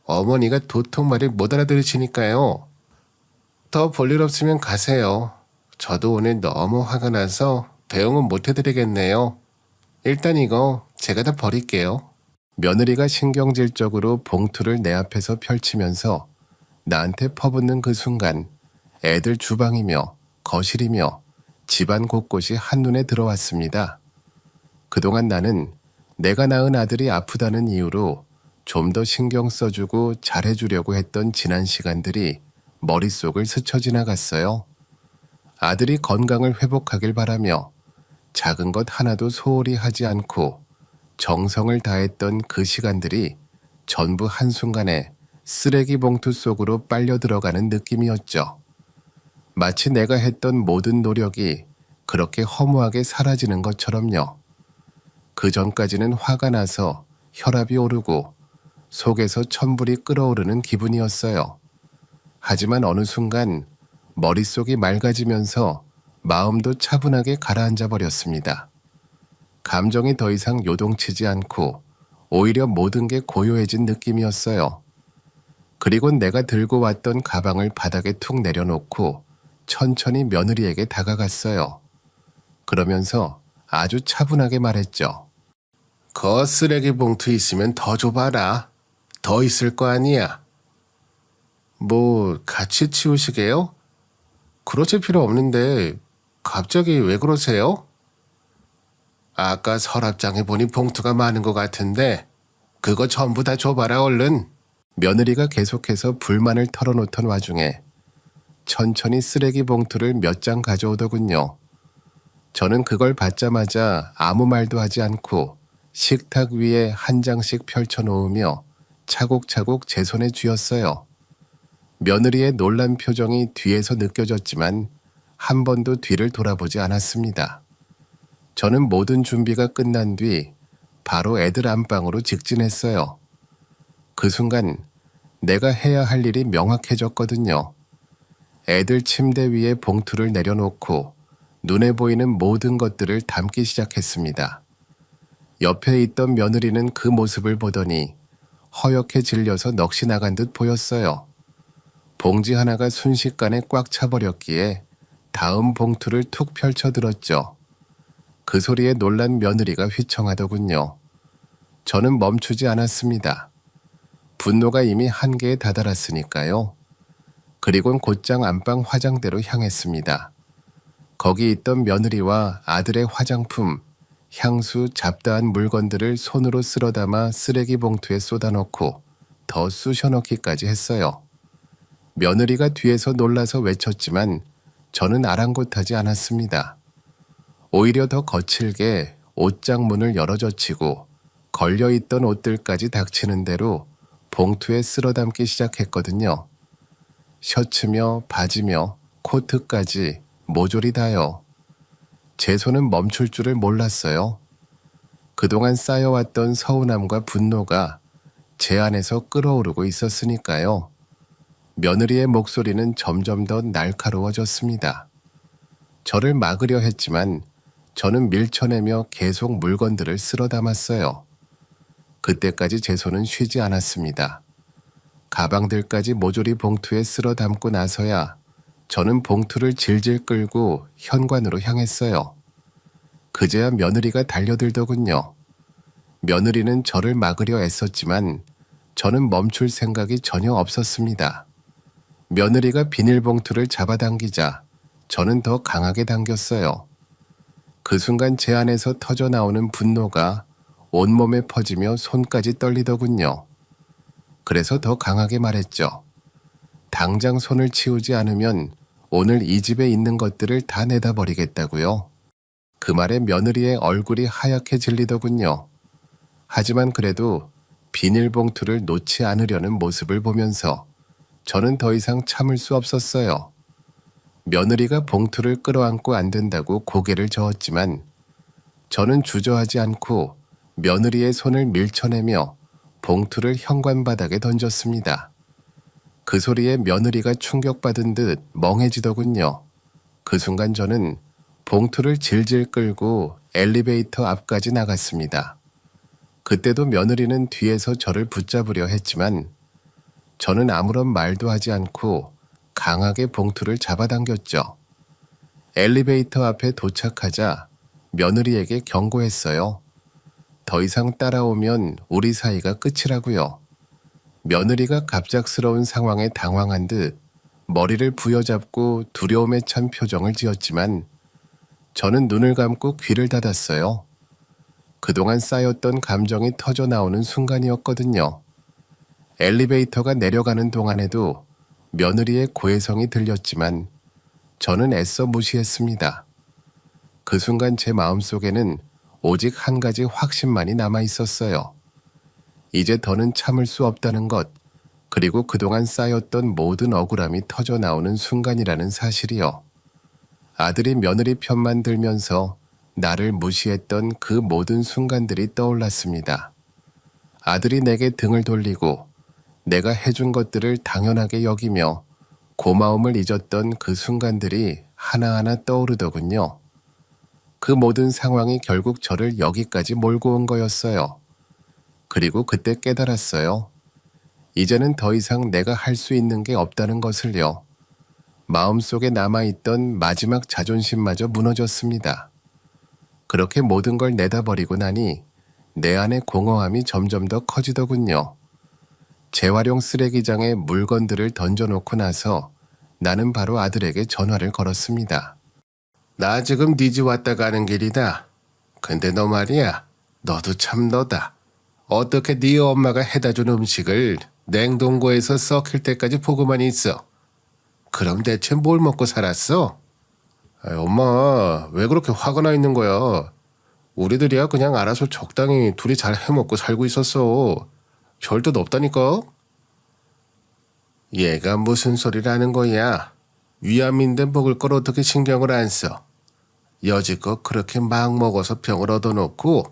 어머니가 도통 말을 못 알아들으시니까요. 더 볼일 없으면 가세요. 저도 오늘 너무 화가 나서 배웅은 못 해드리겠네요. 일단 이거 제가 다 버릴게요. 며느리가 신경질적으로 봉투를 내 앞에서 펼치면서 나한테 퍼붓는 그 순간 애들 주방이며 거실이며 집안 곳곳이 한눈에 들어왔습니다. 그동안 나는 내가 낳은 아들이 아프다는 이유로 좀 더 신경 써주고 잘해주려고 했던 지난 시간들이 머릿속을 스쳐 지나갔어요. 아들이 건강을 회복하길 바라며 작은 것 하나도 소홀히 하지 않고 정성을 다했던 그 시간들이 전부 한순간에 쓰레기 봉투 속으로 빨려 들어가는 느낌이었죠. 마치 내가 했던 모든 노력이 그렇게 허무하게 사라지는 것처럼요. 그 전까지는 화가 나서 혈압이 오르고 속에서 천불이 끓어오르는 기분이었어요. 하지만 어느 순간 머릿속이 맑아지면서 마음도 차분하게 가라앉아 버렸습니다. 감정이 더 이상 요동치지 않고 오히려 모든 게 고요해진 느낌이었어요. 그리고 내가 들고 왔던 가방을 바닥에 툭 내려놓고 천천히 며느리에게 다가갔어요. 그러면서 아주 차분하게 말했죠. 그 쓰레기 봉투 있으면 더 줘봐라. 더 있을 거 아니야. 뭐 같이 치우시게요? 그러실 필요 없는데 갑자기 왜 그러세요? 아까 서랍장에 보니 봉투가 많은 것 같은데 그거 전부 다 줘봐라 얼른. 며느리가 계속해서 불만을 털어놓던 와중에 천천히 쓰레기 봉투를 몇 장 가져오더군요. 저는 그걸 받자마자 아무 말도 하지 않고 식탁 위에 한 장씩 펼쳐놓으며 차곡차곡 제 손에 쥐었어요. 며느리의 놀란 표정이 뒤에서 느껴졌지만 한 번도 뒤를 돌아보지 않았습니다. 저는 모든 준비가 끝난 뒤 바로 애들 안방으로 직진했어요. 그 순간 내가 해야 할 일이 명확해졌거든요. 애들 침대 위에 봉투를 내려놓고 눈에 보이는 모든 것들을 담기 시작했습니다. 옆에 있던 며느리는 그 모습을 보더니 허옇게 질려서 넋이 나간 듯 보였어요. 봉지 하나가 순식간에 꽉 차버렸기에 다음 봉투를 툭 펼쳐들었죠. 그 소리에 놀란 며느리가 휘청하더군요. 저는 멈추지 않았습니다. 분노가 이미 한계에 다다랐으니까요. 그리곤 곧장 안방 화장대로 향했습니다. 거기 있던 며느리와 아들의 화장품, 향수, 잡다한 물건들을 손으로 쓸어 담아 쓰레기 봉투에 쏟아넣고 더 쑤셔넣기까지 했어요. 며느리가 뒤에서 놀라서 외쳤지만 저는 아랑곳하지 않았습니다. 오히려 더 거칠게 옷장 문을 열어젖히고 걸려있던 옷들까지 닥치는 대로 봉투에 쓸어 담기 시작했거든요. 셔츠며 바지며 코트까지 모조리 다요. 제 손은 멈출 줄을 몰랐어요. 그동안 쌓여왔던 서운함과 분노가 제 안에서 끓어오르고 있었으니까요. 며느리의 목소리는 점점 더 날카로워졌습니다. 저를 막으려 했지만 저는 밀쳐내며 계속 물건들을 쓸어 담았어요. 그때까지 제 손은 쉬지 않았습니다. 가방들까지 모조리 봉투에 쓸어 담고 나서야 저는 봉투를 질질 끌고 현관으로 향했어요. 그제야 며느리가 달려들더군요. 며느리는 저를 막으려 애썼지만 저는 멈출 생각이 전혀 없었습니다. 며느리가 비닐봉투를 잡아당기자 저는 더 강하게 당겼어요. 그 순간 제 안에서 터져나오는 분노가 온몸에 퍼지며 손까지 떨리더군요. 그래서 더 강하게 말했죠. 당장 손을 치우지 않으면 오늘 이 집에 있는 것들을 다 내다 버리겠다고요. 그 말에 며느리의 얼굴이 하얗게 질리더군요. 하지만 그래도 비닐봉투를 놓지 않으려는 모습을 보면서 저는 더 이상 참을 수 없었어요. 며느리가 봉투를 끌어안고 안 된다고 고개를 저었지만 저는 주저하지 않고 며느리의 손을 밀쳐내며 봉투를 현관바닥에 던졌습니다. 그 소리에 며느리가 충격받은 듯 멍해지더군요. 그 순간 저는 봉투를 질질 끌고 엘리베이터 앞까지 나갔습니다. 그때도 며느리는 뒤에서 저를 붙잡으려 했지만 저는 아무런 말도 하지 않고 강하게 봉투를 잡아당겼죠. 엘리베이터 앞에 도착하자 며느리에게 경고했어요. 더 이상 따라오면 우리 사이가 끝이라고요. 며느리가 갑작스러운 상황에 당황한 듯 머리를 부여잡고 두려움에 찬 표정을 지었지만 저는 눈을 감고 귀를 닫았어요. 그동안 쌓였던 감정이 터져나오는 순간이었거든요. 엘리베이터가 내려가는 동안에도 며느리의 고해성이 들렸지만 저는 애써 무시했습니다. 그 순간 제 마음속에는 오직 한 가지 확신만이 남아 있었어요. 이제 더는 참을 수 없다는 것, 그리고 그동안 쌓였던 모든 억울함이 터져나오는 순간이라는 사실이요. 아들이 며느리 편만 들면서 나를 무시했던 그 모든 순간들이 떠올랐습니다. 아들이 내게 등을 돌리고 내가 해준 것들을 당연하게 여기며 고마움을 잊었던 그 순간들이 하나하나 떠오르더군요. 그 모든 상황이 결국 저를 여기까지 몰고 온 거였어요. 그리고 그때 깨달았어요. 이제는 더 이상 내가 할 수 있는 게 없다는 것을요. 마음속에 남아있던 마지막 자존심마저 무너졌습니다. 그렇게 모든 걸 내다버리고 나니 내 안의 공허함이 점점 더 커지더군요. 재활용 쓰레기장에 물건들을 던져놓고 나서 나는 바로 아들에게 전화를 걸었습니다. 나 지금 네 집 왔다 가는 길이다. 근데 너 말이야, 너도 참 너다. 어떻게 네 엄마가 해다 준 음식을 냉동고에서 썩힐 때까지 보고만 있어? 그럼 대체 뭘 먹고 살았어? 엄마, 왜 그렇게 화가 나 있는 거야? 우리들이야 그냥 알아서 적당히 둘이 잘 해먹고 살고 있었어. 별 뜻 없다니까? 얘가 무슨 소리를 하는 거야? 위암인데 먹을 걸 어떻게 신경을 안 써? 여지껏 그렇게 막 먹어서 병을 얻어놓고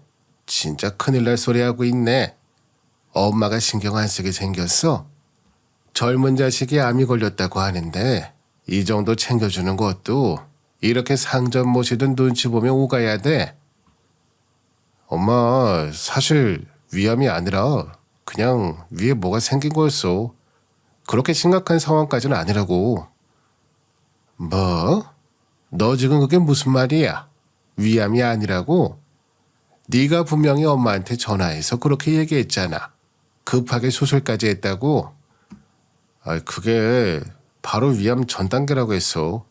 진짜 큰일 날 소리 하고 있네. 엄마가 신경 안 쓰게 생겼어? 젊은 자식이 암이 걸렸다고 하는데 이 정도 챙겨주는 것도 이렇게 상전 모시던 눈치 보며 오가야 돼. 엄마, 사실 위암이 아니라 그냥 위에 뭐가 생긴 거였어. 그렇게 심각한 상황까지는 아니라고. 뭐? 너 지금 그게 무슨 말이야? 위암이 아니라고? 네가 분명히 엄마한테 전화해서 그렇게 얘기했잖아. 급하게 수술까지 했다고? 그게 바로 위암 전 단계라고 했어.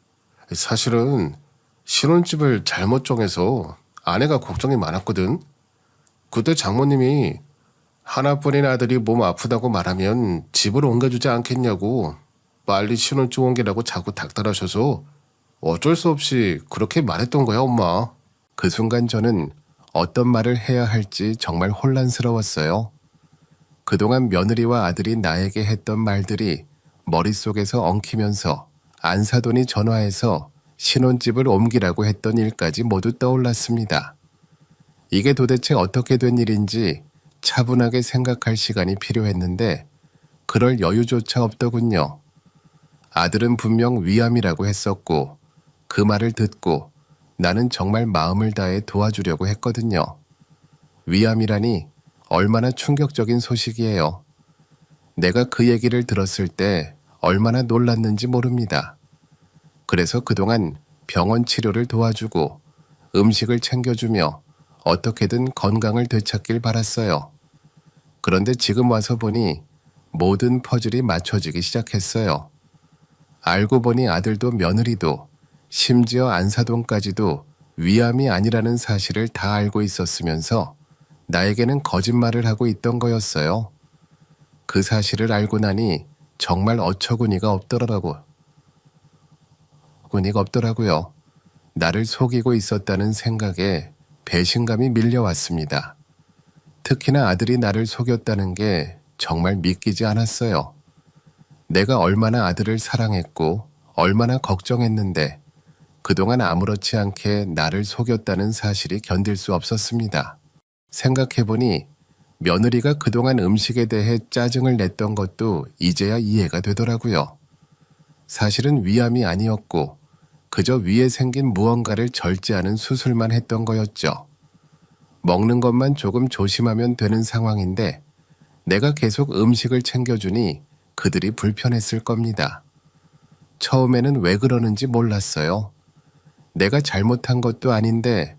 사실은 신혼집을 잘못 정해서 아내가 걱정이 많았거든. 그때 장모님이 하나뿐인 아들이 몸 아프다고 말하면 집을 옮겨주지 않겠냐고 빨리 신혼집 옮기라고 자꾸 닥달하셔서 어쩔 수 없이 그렇게 말했던 거야, 엄마. 그 순간 저는 어떤 말을 해야 할지 정말 혼란스러웠어요. 그동안 며느리와 아들이 나에게 했던 말들이 머릿속에서 엉키면서 안사돈이 전화해서 신혼집을 옮기라고 했던 일까지 모두 떠올랐습니다. 이게 도대체 어떻게 된 일인지 차분하게 생각할 시간이 필요했는데 그럴 여유조차 없더군요. 아들은 분명 위암이라고 했었고 그 말을 듣고 나는 정말 마음을 다해 도와주려고 했거든요. 위암이라니 얼마나 충격적인 소식이에요. 내가 그 얘기를 들었을 때 얼마나 놀랐는지 모릅니다. 그래서 그동안 병원 치료를 도와주고 음식을 챙겨주며 어떻게든 건강을 되찾길 바랐어요. 그런데 지금 와서 보니 모든 퍼즐이 맞춰지기 시작했어요. 알고 보니 아들도 며느리도 심지어 안사돈까지도 위암이 아니라는 사실을 다 알고 있었으면서 나에게는 거짓말을 하고 있던 거였어요. 그 사실을 알고 나니 정말 어처구니가 없더라고요. 나를 속이고 있었다는 생각에 배신감이 밀려왔습니다. 특히나 아들이 나를 속였다는 게 정말 믿기지 않았어요. 내가 얼마나 아들을 사랑했고 얼마나 걱정했는데 그동안 아무렇지 않게 나를 속였다는 사실이 견딜 수 없었습니다. 생각해보니 며느리가 그동안 음식에 대해 짜증을 냈던 것도 이제야 이해가 되더라고요. 사실은 위암이 아니었고 그저 위에 생긴 무언가를 절제하는 수술만 했던 거였죠. 먹는 것만 조금 조심하면 되는 상황인데 내가 계속 음식을 챙겨주니 그들이 불편했을 겁니다. 처음에는 왜 그러는지 몰랐어요. 내가 잘못한 것도 아닌데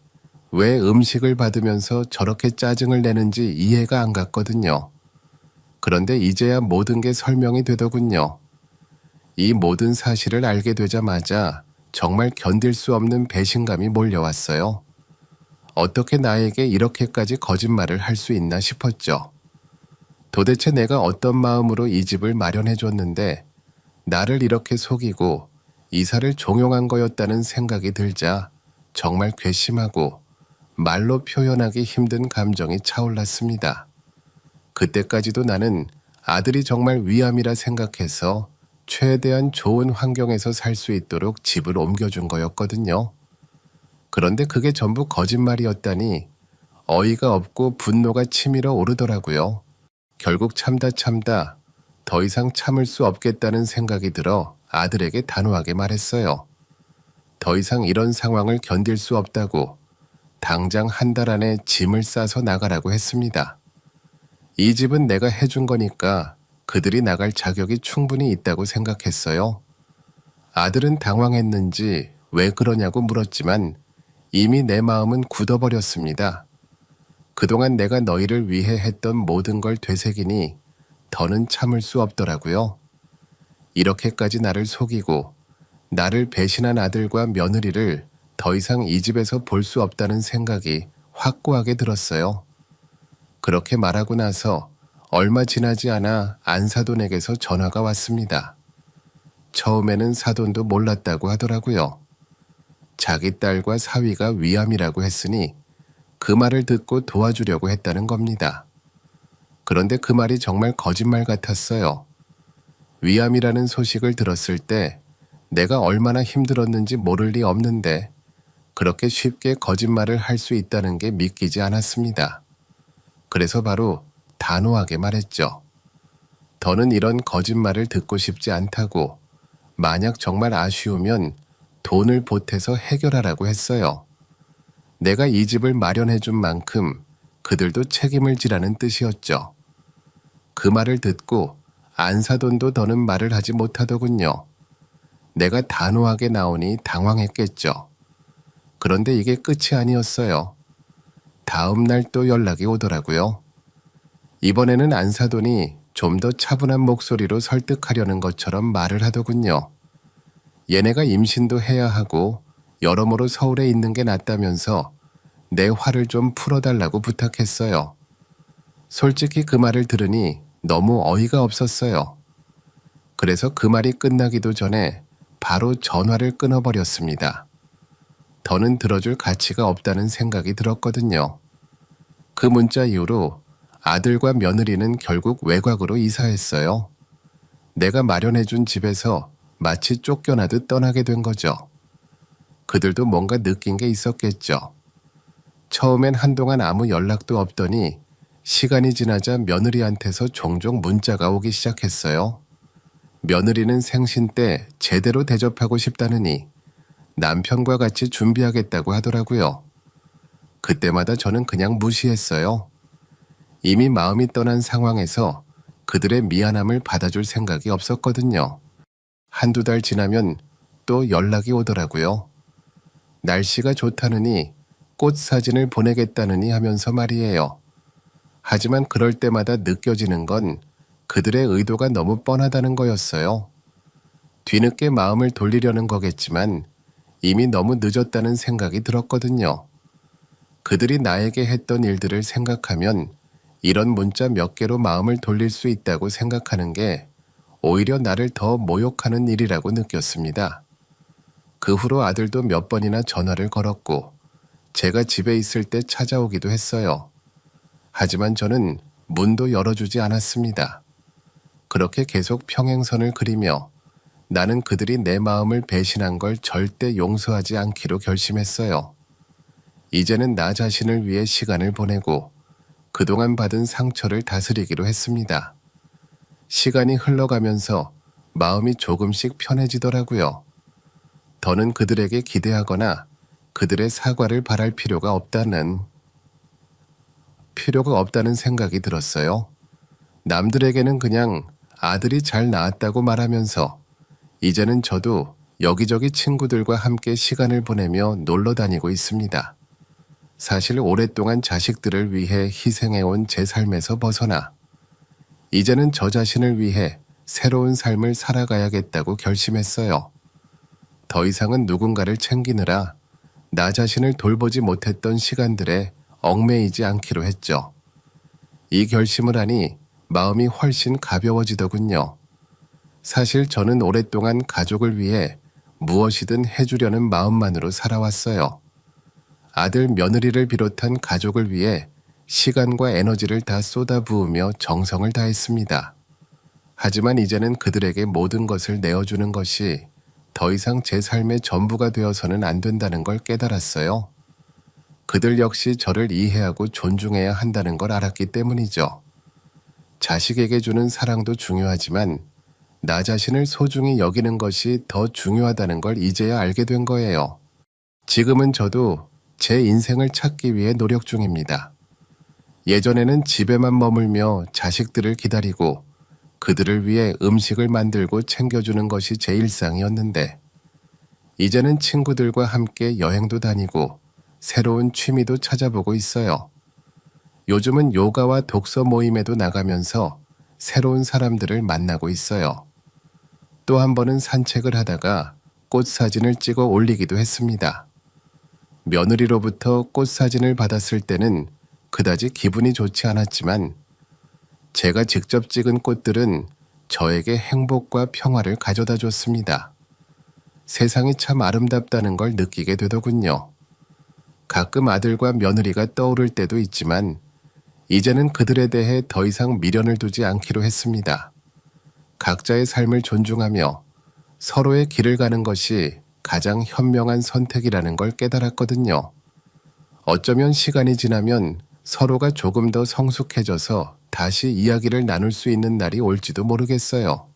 왜 음식을 받으면서 저렇게 짜증을 내는지 이해가 안 갔거든요. 그런데 이제야 모든 게 설명이 되더군요. 이 모든 사실을 알게 되자마자 정말 견딜 수 없는 배신감이 몰려왔어요. 어떻게 나에게 이렇게까지 거짓말을 할 수 있나 싶었죠. 도대체 내가 어떤 마음으로 이 집을 마련해 줬는데 나를 이렇게 속이고 이사를 종용한 거였다는 생각이 들자 정말 괘씸하고 말로 표현하기 힘든 감정이 차올랐습니다. 그때까지도 나는 아들이 정말 위암이라 생각해서 최대한 좋은 환경에서 살 수 있도록 집을 옮겨준 거였거든요. 그런데 그게 전부 거짓말이었다니 어이가 없고 분노가 치밀어 오르더라고요. 결국 참다 더 이상 참을 수 없겠다는 생각이 들어 아들에게 단호하게 말했어요. 더 이상 이런 상황을 견딜 수 없다고 당장 한 달 안에 짐을 싸서 나가라고 했습니다. 이 집은 내가 해준 거니까 그들이 나갈 자격이 충분히 있다고 생각했어요. 아들은 당황했는지 왜 그러냐고 물었지만 이미 내 마음은 굳어버렸습니다. 그동안 내가 너희를 위해 했던 모든 걸 되새기니 더는 참을 수 없더라고요. 이렇게까지 나를 속이고 나를 배신한 아들과 며느리를 더 이상 이 집에서 볼 수 없다는 생각이 확고하게 들었어요. 그렇게 말하고 나서 얼마 지나지 않아 안사돈에게서 전화가 왔습니다. 처음에는 사돈도 몰랐다고 하더라고요. 자기 딸과 사위가 위암이라고 했으니 그 말을 듣고 도와주려고 했다는 겁니다. 그런데 그 말이 정말 거짓말 같았어요. 위암이라는 소식을 들었을 때 내가 얼마나 힘들었는지 모를 리 없는데 그렇게 쉽게 거짓말을 할 수 있다는 게 믿기지 않았습니다. 그래서 바로 단호하게 말했죠. 더는 이런 거짓말을 듣고 싶지 않다고, 만약 정말 아쉬우면 돈을 보태서 해결하라고 했어요. 내가 이 집을 마련해 준 만큼 그들도 책임을 지라는 뜻이었죠. 그 말을 듣고 안사돈도 더는 말을 하지 못하더군요. 내가 단호하게 나오니 당황했겠죠. 그런데 이게 끝이 아니었어요. 다음 날 또 연락이 오더라고요. 이번에는 안사돈이 좀 더 차분한 목소리로 설득하려는 것처럼 말을 하더군요. 얘네가 임신도 해야 하고 여러모로 서울에 있는 게 낫다면서 내 화를 좀 풀어달라고 부탁했어요. 솔직히 그 말을 들으니 너무 어이가 없었어요. 그래서 그 말이 끝나기도 전에 바로 전화를 끊어버렸습니다. 더는 들어줄 가치가 없다는 생각이 들었거든요. 그 문자 이후로 아들과 며느리는 결국 외곽으로 이사했어요. 내가 마련해준 집에서 마치 쫓겨나듯 떠나게 된 거죠. 그들도 뭔가 느낀 게 있었겠죠. 처음엔 한동안 아무 연락도 없더니 시간이 지나자 며느리한테서 종종 문자가 오기 시작했어요. 며느리는 생신 때 제대로 대접하고 싶다느니 남편과 같이 준비하겠다고 하더라고요. 그때마다 저는 그냥 무시했어요. 이미 마음이 떠난 상황에서 그들의 미안함을 받아줄 생각이 없었거든요. 한두 달 지나면 또 연락이 오더라고요. 날씨가 좋다느니 꽃 사진을 보내겠다느니 하면서 말이에요. 하지만 그럴 때마다 느껴지는 건 그들의 의도가 너무 뻔하다는 거였어요. 뒤늦게 마음을 돌리려는 거겠지만 이미 너무 늦었다는 생각이 들었거든요. 그들이 나에게 했던 일들을 생각하면 이런 문자 몇 개로 마음을 돌릴 수 있다고 생각하는 게 오히려 나를 더 모욕하는 일이라고 느꼈습니다. 그 후로 아들도 몇 번이나 전화를 걸었고 제가 집에 있을 때 찾아오기도 했어요. 하지만 저는 문도 열어주지 않았습니다. 그렇게 계속 평행선을 그리며 나는 그들이 내 마음을 배신한 걸 절대 용서하지 않기로 결심했어요. 이제는 나 자신을 위해 시간을 보내고 그동안 받은 상처를 다스리기로 했습니다. 시간이 흘러가면서 마음이 조금씩 편해지더라고요. 더는 그들에게 기대하거나 그들의 사과를 바랄 필요가 없다는 생각이 들었어요. 남들에게는 그냥 아들이 잘 낳았다고 말하면서 이제는 저도 여기저기 친구들과 함께 시간을 보내며 놀러 다니고 있습니다. 사실 오랫동안 자식들을 위해 희생해온 제 삶에서 벗어나 이제는 저 자신을 위해 새로운 삶을 살아가야겠다고 결심했어요. 더 이상은 누군가를 챙기느라 나 자신을 돌보지 못했던 시간들에 얽매이지 않기로 했죠. 이 결심을 하니 마음이 훨씬 가벼워지더군요. 사실 저는 오랫동안 가족을 위해 무엇이든 해주려는 마음만으로 살아왔어요. 아들, 며느리를 비롯한 가족을 위해 시간과 에너지를 다 쏟아부으며 정성을 다했습니다. 하지만 이제는 그들에게 모든 것을 내어주는 것이 더 이상 제 삶의 전부가 되어서는 안 된다는 걸 깨달았어요. 그들 역시 저를 이해하고 존중해야 한다는 걸 알았기 때문이죠. 자식에게 주는 사랑도 중요하지만 나 자신을 소중히 여기는 것이 더 중요하다는 걸 이제야 알게 된 거예요. 지금은 저도 제 인생을 찾기 위해 노력 중입니다. 예전에는 집에만 머물며 자식들을 기다리고 그들을 위해 음식을 만들고 챙겨주는 것이 제 일상이었는데 이제는 친구들과 함께 여행도 다니고 새로운 취미도 찾아보고 있어요. 요즘은 요가와 독서 모임에도 나가면서 새로운 사람들을 만나고 있어요. 또 한 번은 산책을 하다가 꽃 사진을 찍어 올리기도 했습니다. 며느리로부터 꽃 사진을 받았을 때는 그다지 기분이 좋지 않았지만 제가 직접 찍은 꽃들은 저에게 행복과 평화를 가져다 줬습니다. 세상이 참 아름답다는 걸 느끼게 되더군요. 가끔 아들과 며느리가 떠오를 때도 있지만 이제는 그들에 대해 더 이상 미련을 두지 않기로 했습니다. 각자의 삶을 존중하며 서로의 길을 가는 것이 가장 현명한 선택이라는 걸 깨달았거든요. 어쩌면 시간이 지나면 서로가 조금 더 성숙해져서 다시 이야기를 나눌 수 있는 날이 올지도 모르겠어요.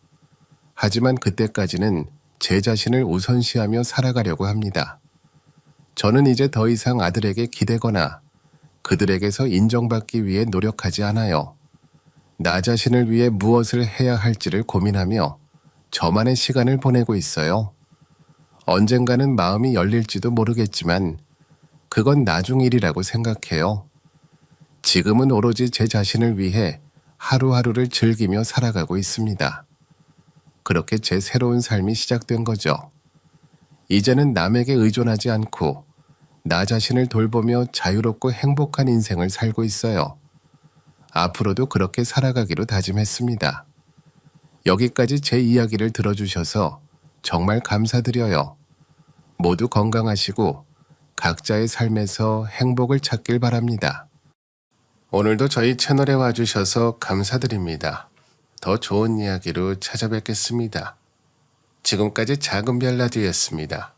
하지만 그때까지는 제 자신을 우선시하며 살아가려고 합니다. 저는 이제 더 이상 아들에게 기대거나 그들에게서 인정받기 위해 노력하지 않아요. 나 자신을 위해 무엇을 해야 할지를 고민하며 저만의 시간을 보내고 있어요. 언젠가는 마음이 열릴지도 모르겠지만 그건 나중 일이라고 생각해요. 지금은 오로지 제 자신을 위해 하루하루를 즐기며 살아가고 있습니다. 그렇게 제 새로운 삶이 시작된 거죠. 이제는 남에게 의존하지 않고 나 자신을 돌보며 자유롭고 행복한 인생을 살고 있어요. 앞으로도 그렇게 살아가기로 다짐했습니다. 여기까지 제 이야기를 들어주셔서 정말 감사드려요. 모두 건강하시고 각자의 삶에서 행복을 찾길 바랍니다. 오늘도 저희 채널에 와주셔서 감사드립니다. 더 좋은 이야기로 찾아뵙겠습니다. 지금까지 작은 별 라디오였습니다.